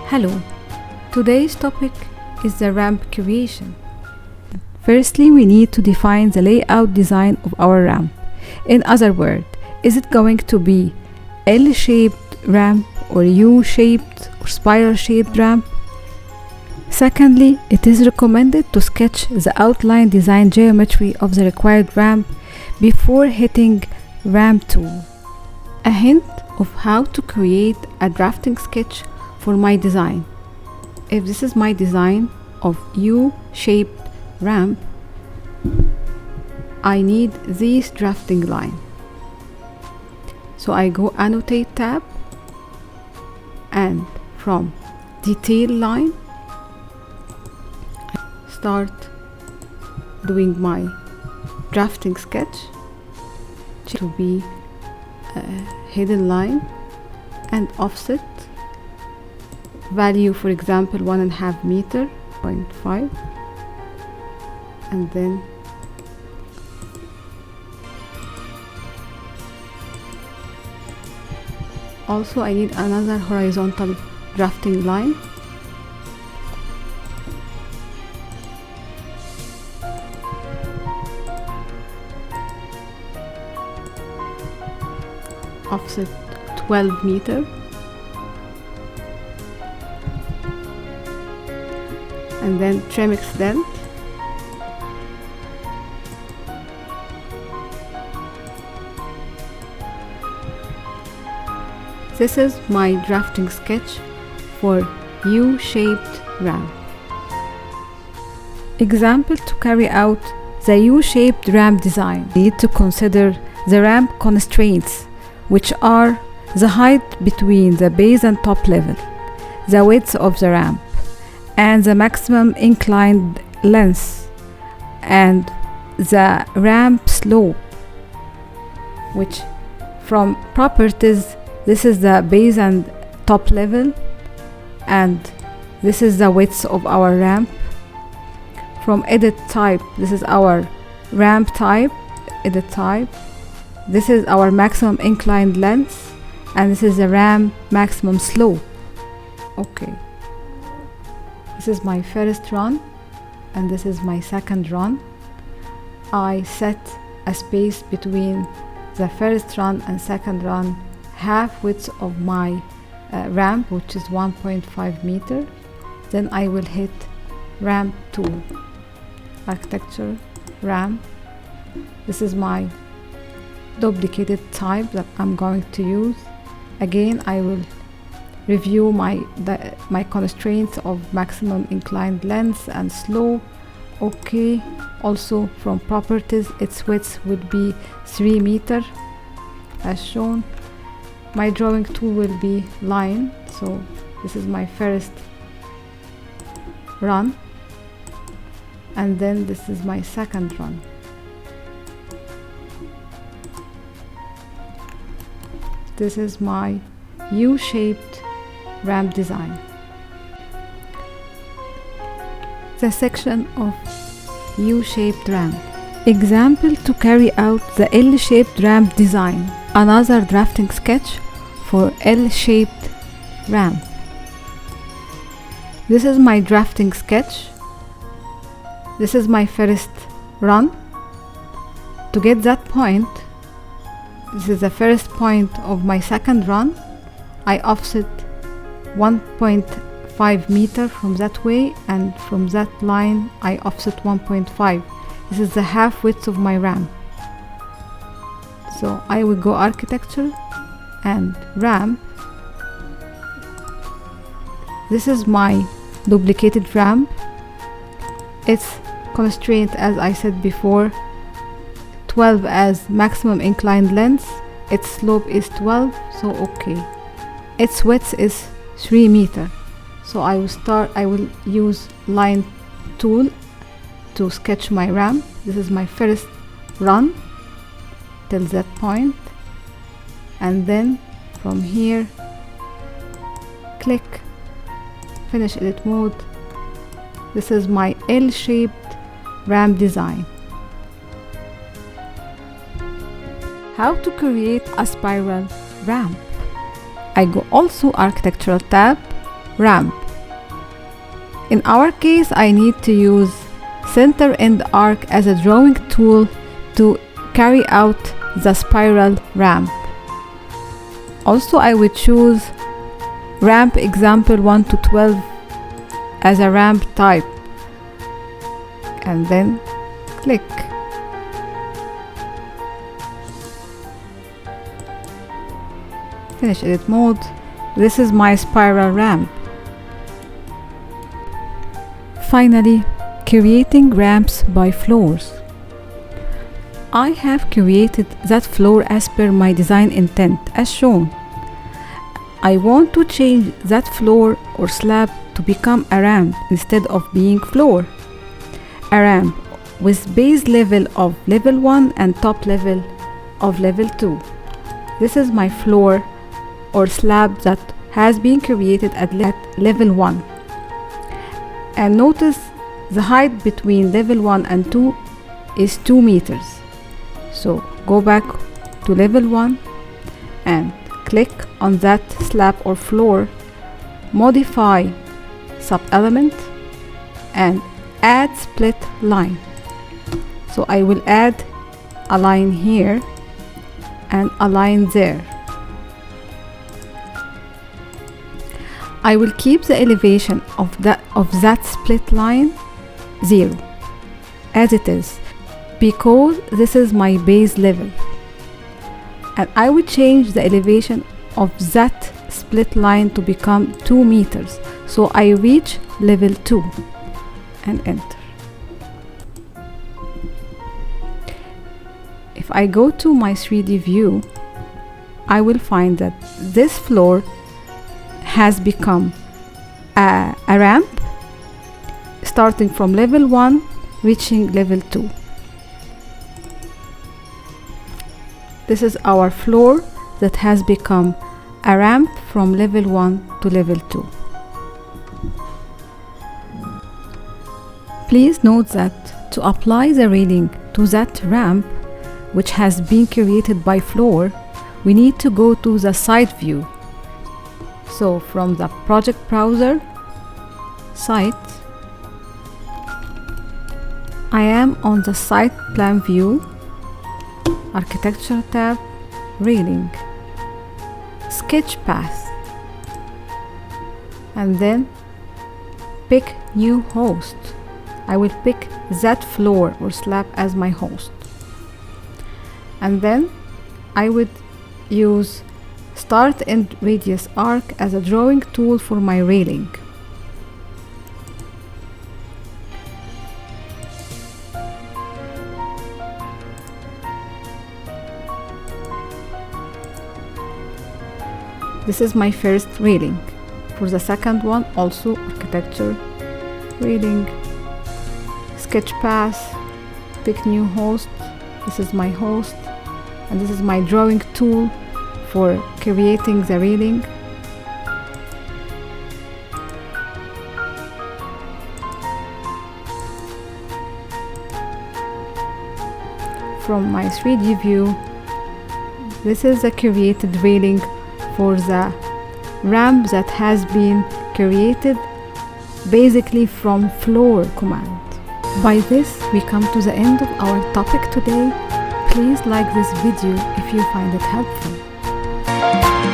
Hello, today's topic is the ramp creation. Firstly, we need to define the layout design of our ramp. In other words, is it going to be L-shaped ramp or U-shaped or spiral-shaped ramp? Secondly, it is recommended to sketch the outline design geometry of the required ramp before hitting Ramp tool. A hint of how to create a drafting sketch for my design. If this is my design of U-shaped ramp, I need this drafting line. So I go Annotate tab, and from Detail line, I start doing my drafting sketch to be a hidden line and offset value, for example 1.5 meter, 0.5, and then also I need another horizontal drafting line. Offset 12 meter, and then trim extent, this is my drafting sketch for U-shaped ramp. Example: to carry out the U-shaped ramp design, we need to consider the ramp constraints, which are the height between the base and top level, the width of the ramp, and the maximum inclined length, and the ramp slope, which from properties, this is the base and top level, and this is the width of our ramp. From edit type, this is our ramp type, edit type. This is our maximum inclined length, and this is the ramp maximum slope. Okay, this is my first run, and this is my second run. I set a space between the first run and second run, half width of my ramp, which is 1.5 meter. Then I will hit Ramp tool, Architecture, Ramp. This is my duplicated type that I'm going to use. Again, I will review my constraints of maximum inclined length and slope. Okay, also from properties, its width would be 3 meter as shown. My drawing tool will be line, so this is my first run, and then this is my second run. This is my U-shaped ramp design. The section of U-shaped ramp. Example: to carry out the L-shaped ramp design. Another drafting sketch for L-shaped ramp. This is my drafting sketch. This is my first run. To get that point, this is the first point of my second run. I offset 1.5 meter from that way, and from that line I offset 1.5. This is the half width of my ramp. So I will go Architecture and Ramp. This is my duplicated ramp. Its constraint, as I said before, 12 as maximum inclined length. Its slope is 12, so okay. Its width is 3 meter. So I will use Line tool to sketch my ramp. This is my first run till that point, and then from here click Finish Edit Mode. This is my L-shaped ramp design. How to create a spiral ramp. I go also Architectural tab, Ramp. In our case, I need to use center end arc as a drawing tool to carry out the spiral ramp. Also, I would choose ramp example 1 to 12 as a ramp type, and then click. Finish edit mode. This is my spiral ramp. Finally, creating ramps by floors. I have created that floor as per my design intent as shown. I want to change that floor or slab to become a ramp instead of being floor. A ramp with base level of level 1 and top level of level 2. This is my floor or slab that has been created at level 1. And notice the height between level 1 and 2 is 2 meters. So go back to level 1 and click on that slab or floor, modify sub-element and add split line. So I will add a line here and a line there. I will keep the elevation of that split line 0 as it is, because this is my base level, and I will change the elevation of that split line to become 2 meters, so I reach level 2 and enter. If I go to my 3D view, I will find that this floor has become a ramp starting from level 1 reaching level 2. This is our floor that has become a ramp from level 1 to level 2. Please note that to apply the railing to that ramp which has been created by floor, we need to go to the side view. So from the project browser, site, I am on the site plan view, architecture tab, railing, sketch path, and then pick new host. I will pick that floor or slab as my host, and then I would use start and radius arc as a drawing tool for my railing. This is my first railing. For the second one, also architecture, railing, sketch path, pick new host. This is my host, and this is my drawing tool for creating the railing. From my 3D view, this is the created railing for the ramp that has been created basically from floor command. By this, we come to the end of our topic today. Please like this video if you find it helpful.